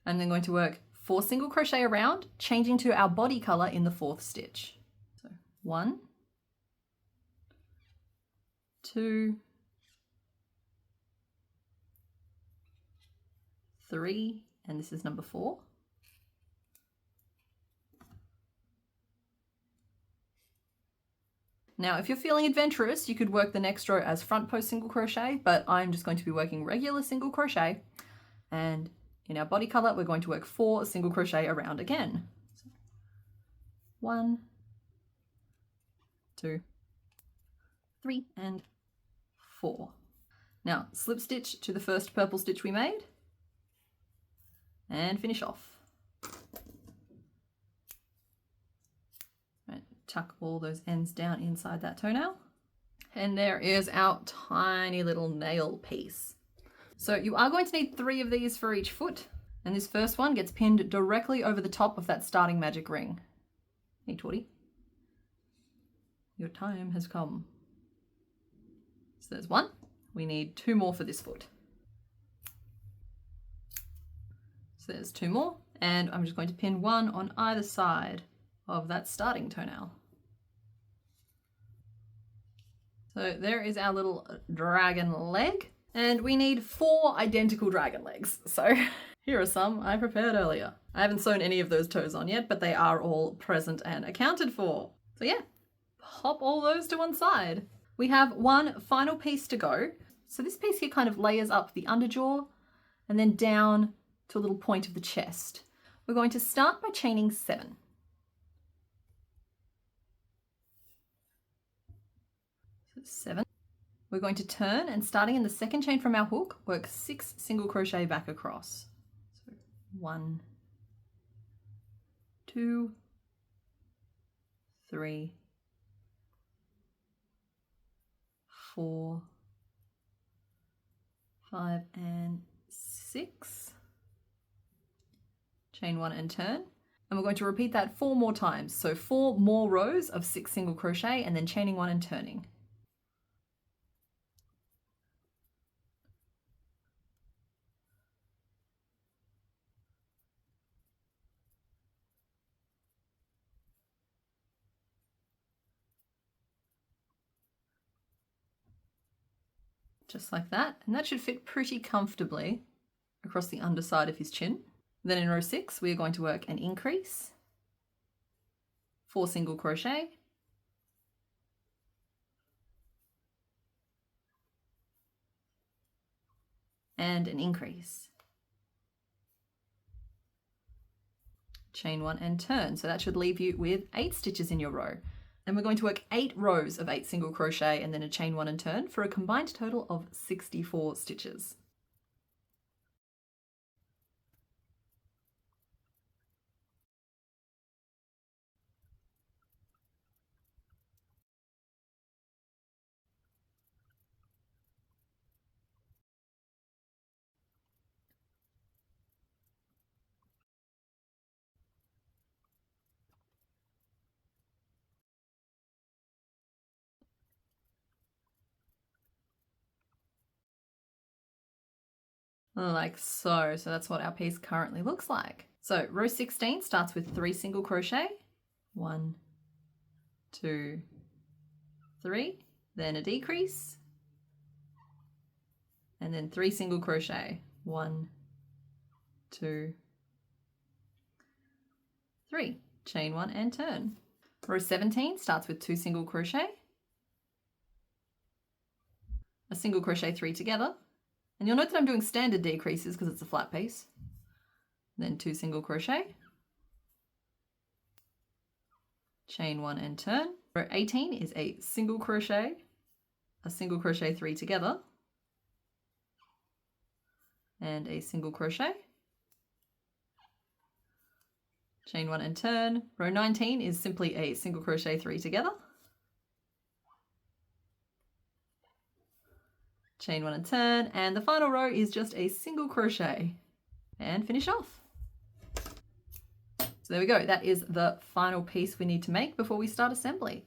Speaker 1: I'm then going to work 4 single crochet around, changing to our body color in the 4th stitch. So 1, 2, 3, and this is number 4. Now, if you're feeling adventurous, you could work the next row as front post single crochet, but I'm just going to be working regular single crochet. And in our body color, we're going to work 4 single crochet around again. So 1, 2, 3, and 4. Now, slip stitch to the first purple stitch we made and finish off. Right, tuck all those ends down inside that toenail. And there is our tiny little nail piece. So you are going to need 3 of these for each foot, and this first one gets pinned directly over the top of that starting magic ring. Hey, Torty. Your time has come. So there's 1. We need 2 more for this foot. So there's 2 more, and I'm just going to pin 1 on either side of that starting toenail. So there is our little dragon leg. And we need 4 identical dragon legs. So here are some I prepared earlier. I haven't sewn any of those toes on yet, but they are all present and accounted for. So yeah, pop all those to one side. We have one final piece to go. So this piece here kind of layers up the underjaw and then down to a little point of the chest. We're going to start by chaining 7. So 7. We're going to turn, and starting in the second chain from our hook, work 6 single crochet back across. So 1, 2, 3, 4, 5, and 6. Chain 1 and turn. And we're going to repeat that 4 more times. So 4 more rows of 6 single crochet and then chaining 1 and turning. just like that. And that should fit pretty comfortably across the underside of his chin. Then in row 6, we are going to work an increase, 4 single crochet, and an increase. Chain 1 and turn. So that should leave you with 8 stitches in your row. And we're going to work 8 rows of 8 single crochet and then a chain 1 and turn for a combined total of 64 stitches. Like so. So that's what our piece currently looks like. So row 16 starts with 3 single crochet, 1, 2, 3, then a decrease, and then 3 single crochet, 1, 2, 3, chain 1 and turn. Row 17 starts with 2 single crochet, a single crochet 3 together, and you'll note that I'm doing standard decreases because it's a flat piece. Then 2 single crochet, chain 1 and turn. Row 18 is a single crochet, a single crochet 3 together, and a single crochet, chain 1 and turn. Row 19 is simply a single crochet 3 together, chain 1 and turn, and the final row is just a single crochet and finish off. So there we go. That is the final piece we need to make before we start assembly.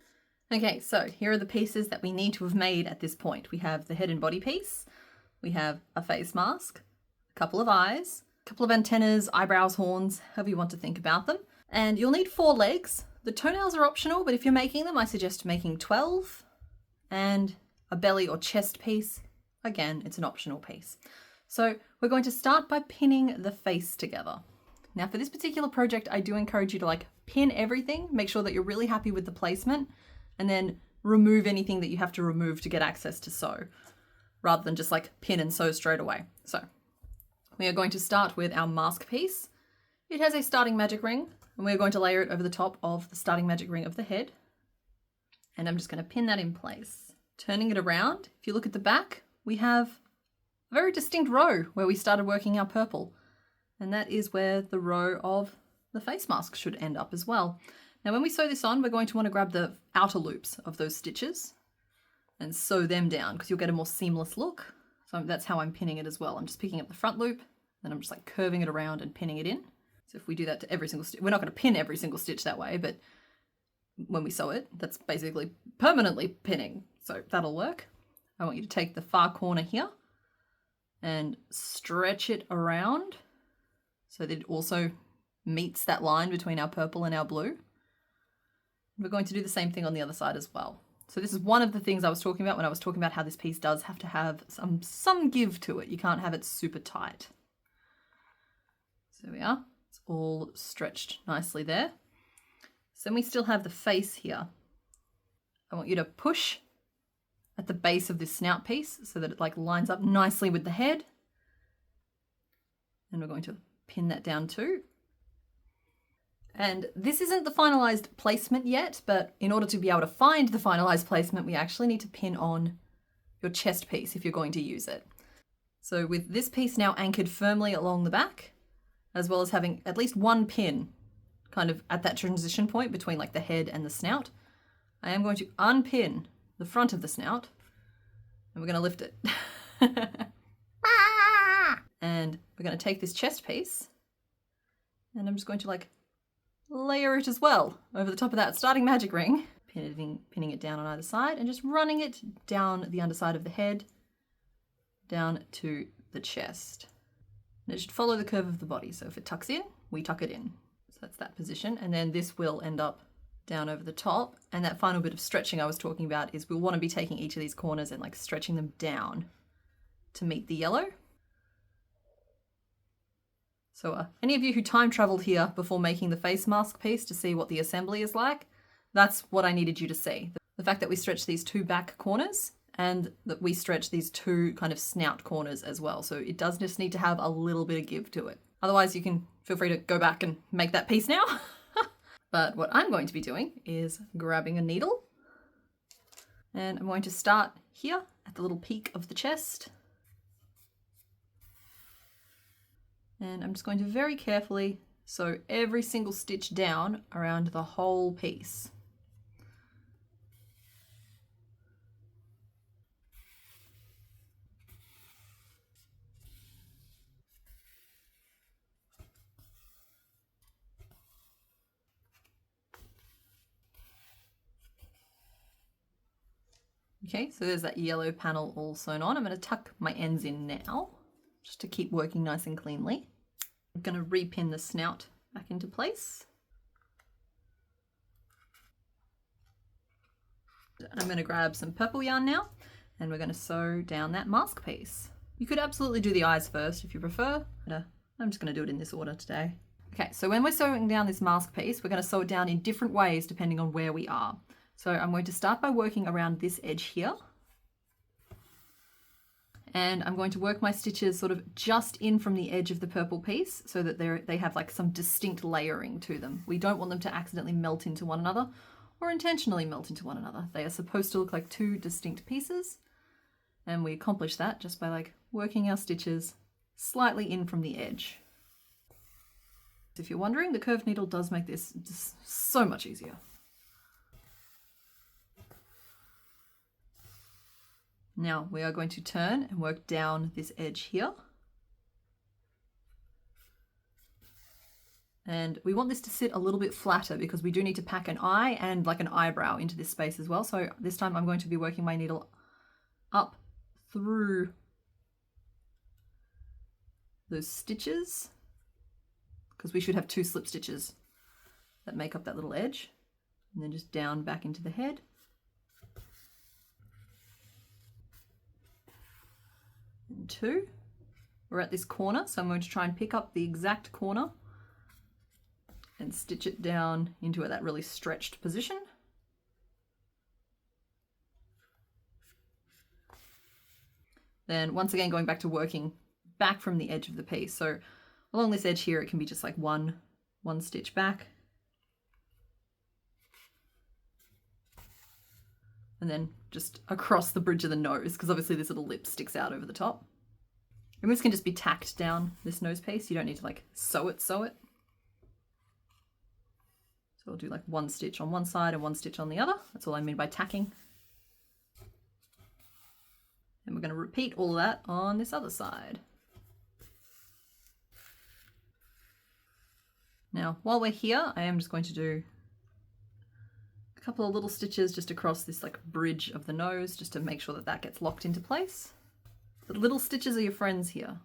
Speaker 1: Okay, so here are the pieces that we need to have made at this point. We have the head and body piece, we have a face mask, a couple of eyes, a couple of antennas, eyebrows, horns, however you want to think about them. And you'll need 4 legs. The toenails are optional, but if you're making them, I suggest making 12. And a belly or chest piece. Again, it's an optional piece. So we're going to start by pinning the face together. Now for this particular project, I do encourage you to pin everything, make sure that you're really happy with the placement, and then remove anything that you have to remove to get access to sew, rather than just pin and sew straight away. So we are going to start with our mask piece. It has a starting magic ring, and we're going to layer it over the top of the starting magic ring of the head. And I'm just going to pin that in place. Turning it around, if you look at the back, we have a very distinct row where we started working our purple. And that is where the row of the face mask should end up as well. Now when we sew this on, we're going to want to grab the outer loops of those stitches and sew them down because you'll get a more seamless look. So that's how I'm pinning it as well. I'm just picking up the front loop, then I'm just curving it around and pinning it in. So if we do that to every single stitch, we're not going to pin every single stitch that way, but when we sew it, that's basically permanently pinning. So that'll work. I want you to take the far corner here and stretch it around so that it also meets that line between our purple and our blue. We're going to do the same thing on the other side as well. So this is one of the things I was talking about when I was talking about how this piece does have to have some give to it. You can't have it super tight. So there we are. It's all stretched nicely there. So then we still have the face here. I want you to push at the base of this snout piece so that it lines up nicely with the head. And we're going to pin that down too. And this isn't the finalized placement yet, but in order to be able to find the finalized placement, we actually need to pin on your chest piece if you're going to use it. So with this piece now anchored firmly along the back, as well as having at least one pin kind of at that transition point between the head and the snout, I am going to unpin the front of the snout and we're going to lift it. And we're going to take this chest piece and I'm just going to layer it as well over the top of that starting magic ring, pinning it down on either side and just running it down the underside of the head, down to the chest. And it should follow the curve of the body. So if it tucks in, we tuck it in. So that's that position. And then this will end up down over the top. And that final bit of stretching I was talking about is we'll want to be taking each of these corners and stretching them down to meet the yellow. So any of you who time traveled here before making the face mask piece to see what the assembly is like, that's what I needed you to see. The fact that we stretch these two back corners and that we stretch these two kind of snout corners as well. So it does just need to have a little bit of give to it. Otherwise you can feel free to go back and make that piece now. But what I'm going to be doing is grabbing a needle, and I'm going to start here at the little peak of the chest. And I'm just going to very carefully sew every single stitch down around the whole piece. Okay, so there's that yellow panel all sewn on. I'm going to tuck my ends in now, just to keep working nice and cleanly. I'm going to repin the snout back into place. I'm going to grab some purple yarn now, and we're going to sew down that mask piece. You could absolutely do the eyes first if you prefer, but I'm just going to do it in this order today. Okay, so when we're sewing down this mask piece, we're going to sew it down in different ways depending on where we are. So I'm going to start by working around this edge here. And I'm going to work my stitches sort of just in from the edge of the purple piece so that they have like some distinct layering to them. We don't want them to accidentally melt into one another or intentionally melt into one another. They are supposed to look like two distinct pieces. And we accomplish that just by like working our stitches slightly in from the edge. If you're wondering, the curved needle does make this just so much easier. Now we are going to turn and work down this edge here. And we want this to sit a little bit flatter because we do need to pack an eye and like an eyebrow into this space as well. So this time I'm going to be working my needle up through those stitches, because we should have two slip stitches that make up that little edge, and then just down back into the head. And two. We're at this corner, so I'm going to try and pick up the exact corner and stitch it down into that really stretched position. Then once again going back to working back from the edge of the piece. So along this edge here it can be just like one stitch back. And then just across the bridge of the nose, because obviously this little lip sticks out over the top. And this can just be tacked down this nose piece. You don't need to like sew it. So I'll do like one stitch on one side and one stitch on the other. That's all I mean by tacking. And we're going to repeat all of that on this other side. Now, while we're here, I am just going to do a couple of little stitches just across this like bridge of the nose, just to make sure that that gets locked into place. The little stitches are your friends here,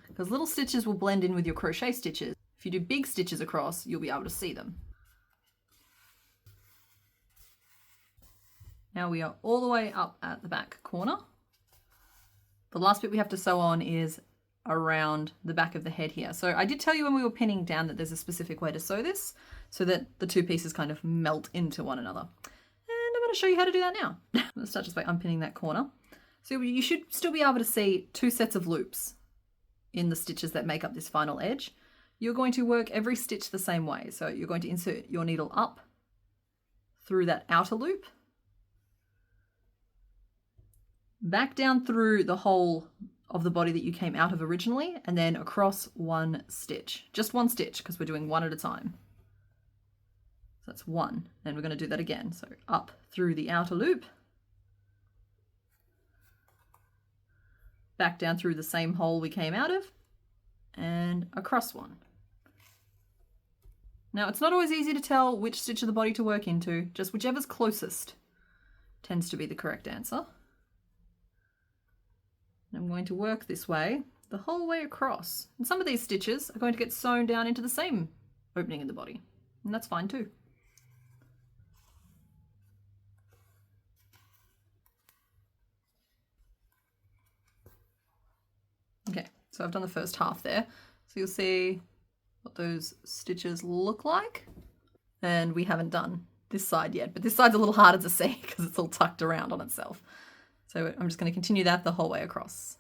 Speaker 1: because little stitches will blend in with your crochet stitches. If you do big stitches across, you'll be able to see them. Now we are all the way up at the back corner. The last bit we have to sew on is around the back of the head here. So I did tell you when we were pinning down that there's a specific way to sew this so that the two pieces kind of melt into one another. And I'm going to show you how to do that now. Let's start just by unpinning that corner. So you should still be able to see two sets of loops in the stitches that make up this final edge. You're going to work every stitch the same way. So you're going to insert your needle up through that outer loop, back down through the hole of the body that you came out of originally, and then across one stitch. Just one stitch, because we're doing one at a time. So that's one, and we're going to do that again. So up through the outer loop, back down through the same hole we came out of, and across one. Now it's not always easy to tell which stitch of the body to work into, just whichever's closest tends to be the correct answer. I'm going to work this way the whole way across. And some of these stitches are going to get sewn down into the same opening in the body, and that's fine too. So I've done the first half there. So you'll see what those stitches look like. And we haven't done this side yet, but this side's a little harder to see because it's all tucked around on itself. So I'm just going to continue that the whole way across.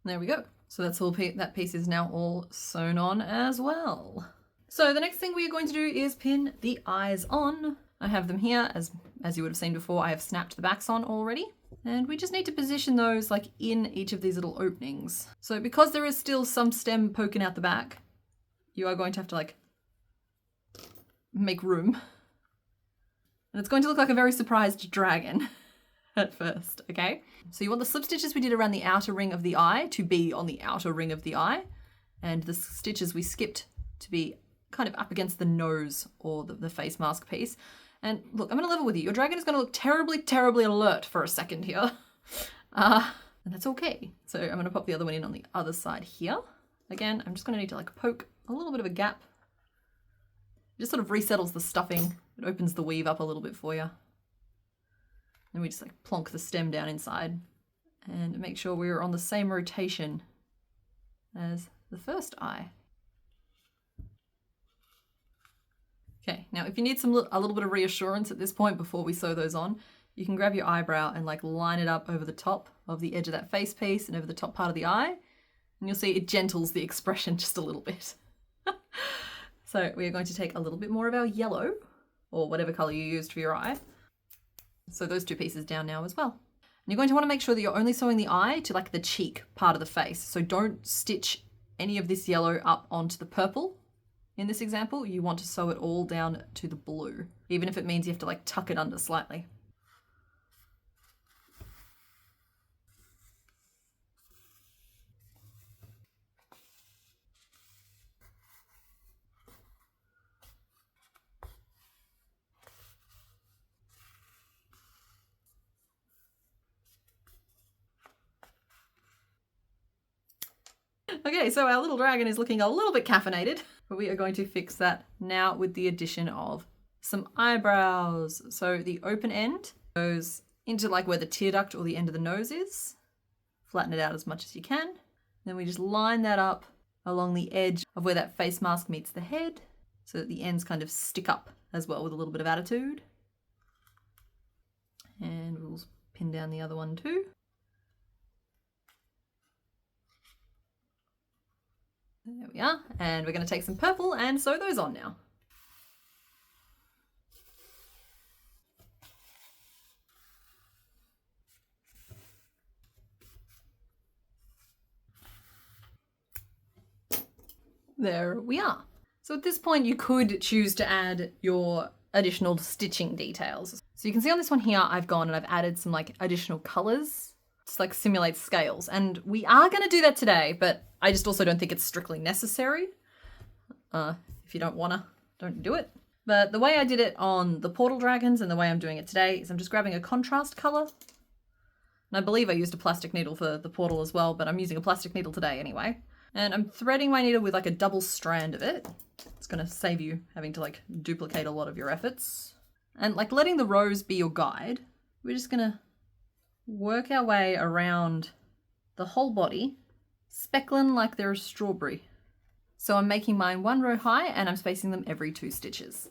Speaker 1: There we go. So that's all, that piece is now all sewn on as well. So the next thing we are going to do is pin the eyes on. I have them here, as you would have seen before, I have snapped the backs on already. And we just need to position those like in each of these little openings. So because there is still some stem poking out the back, you are going to have to like make room. And it's going to look like a very surprised dragon at first, okay? So you want the slip stitches we did around the outer ring of the eye to be on the outer ring of the eye. And the stitches we skipped to be kind of up against the nose or the face mask piece. And look, I'm going to level with you. Your dragon is going to look terribly, terribly alert for a second here. And that's okay. So I'm going to pop the other one in on the other side here. Again, I'm just going to need to like poke a little bit of a gap. It just sort of resettles the stuffing. It opens the weave up a little bit for you. And we just like plonk the stem down inside and make sure we're on the same rotation as the first eye. Okay, now if you need a little bit of reassurance at this point before we sew those on, you can grab your eyebrow and like line it up over the top of the edge of that face piece and over the top part of the eye. And you'll see it gentles the expression just a little bit. So we are going to take a little bit more of our yellow or whatever color you used for your eye. So those two pieces down now as well. And you're going to want to make sure that you're only sewing the eye to like the cheek part of the face. So don't stitch any of this yellow up onto the purple. In this example, you want to sew it all down to the blue, even if it means you have to like tuck it under slightly. Okay, so our little dragon is looking a little bit caffeinated, but we are going to fix that now with the addition of some eyebrows. So the open end goes into like where the tear duct or the end of the nose is. Flatten it out as much as you can. Then we just line that up along the edge of where that face mask meets the head so that the ends kind of stick up as well with a little bit of attitude. And we'll pin down the other one too. There we are, and we're going to take some purple and sew those on now. There we are. So at this point you could choose to add your additional stitching details. So you can see on this one here I've gone and I've added some like additional colors. It's like simulates scales, and we are going to do that today, but I just also don't think it's strictly necessary. If you don't wanna, don't do it. But the way I did it on the portal dragons and the way I'm doing it today is I'm just grabbing a contrast color. And I believe I used a plastic needle for the portal as well, but I'm using a plastic needle today anyway. And I'm threading my needle with like a double strand of it. It's going to save you having to like duplicate a lot of your efforts. And like letting the rose be your guide, we're just going to work our way around the whole body, speckling like they're a strawberry. So I'm making mine one row high and I'm spacing them every 2 stitches.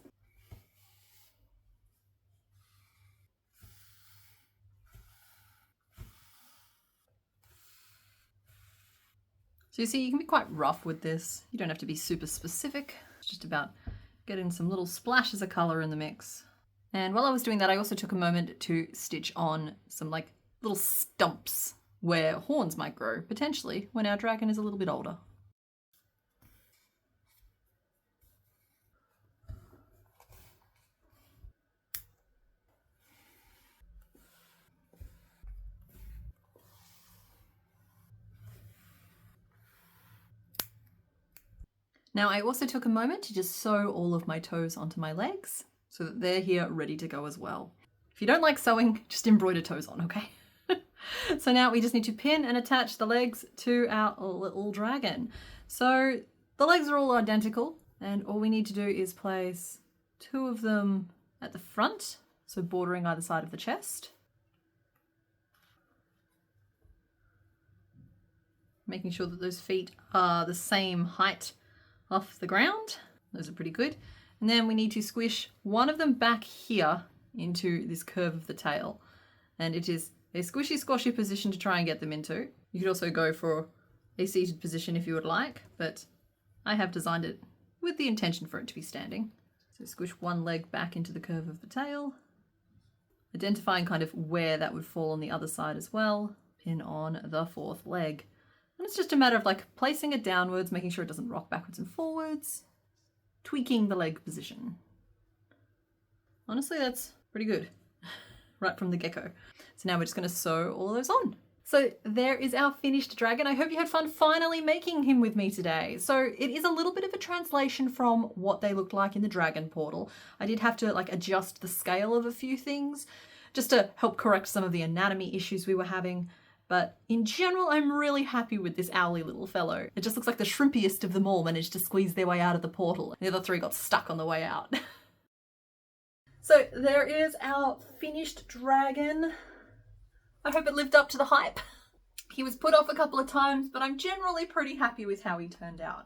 Speaker 1: So you see, you can be quite rough with this. You don't have to be super specific. It's just about getting some little splashes of color in the mix. And while I was doing that, I also took a moment to stitch on some like little stumps where horns might grow, potentially, when our dragon is a little bit older. Now I also took a moment to just sew all of my toes onto my legs so that they're here ready to go as well. If you don't like sewing, just embroider toes on, okay? So now we just need to pin and attach the legs to our little dragon. So the legs are all identical and all we need to do is place 2 of them at the front So bordering either side of the chest. Making sure that those feet are the same height off the ground. Those are pretty good. And then we need to squish one of them back here into this curve of the tail. And it is a squishy squashy position to try and get them into. You could also go for a seated position if you would like, but I have designed it with the intention for it to be standing. So squish one leg back into the curve of the tail, identifying kind of where that would fall on the other side as well. Pin on the fourth leg. And it's just a matter of like placing it downwards, making sure it doesn't rock backwards and forwards, tweaking the leg position. Honestly, that's pretty good right from the get-go. So now we're just going to sew all of those on. So there is our finished dragon. I hope you had fun finally making him with me today. So it is a little bit of a translation from what they looked like in the Dragon Portal. I did have to like adjust the scale of a few things just to help correct some of the anatomy issues we were having. But in general, I'm really happy with this owly little fellow. It just looks like the shrimpiest of them all managed to squeeze their way out of the portal. The other three got stuck on the way out. So there is our finished dragon. I hope it lived up to the hype. He was put off a couple of times, but I'm generally pretty happy with how he turned out.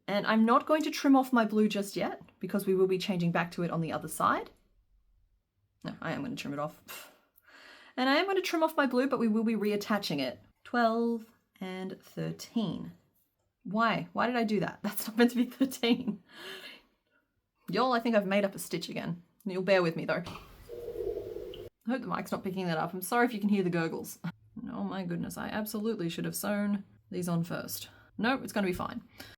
Speaker 1: And I'm not going to trim off my blue just yet because we will be changing back to it on the other side. No, I am going to trim it off. And I am going to trim off my blue, but we will be reattaching it. 12 and 13. Why? Why did I do that? That's not meant to be 13. Y'all, I think I've made up a stitch again. You'll bear with me though. I hope the mic's not picking that up. I'm sorry if you can hear the gurgles. Oh my goodness, I absolutely should have sewn these on first. No, it's going to be fine.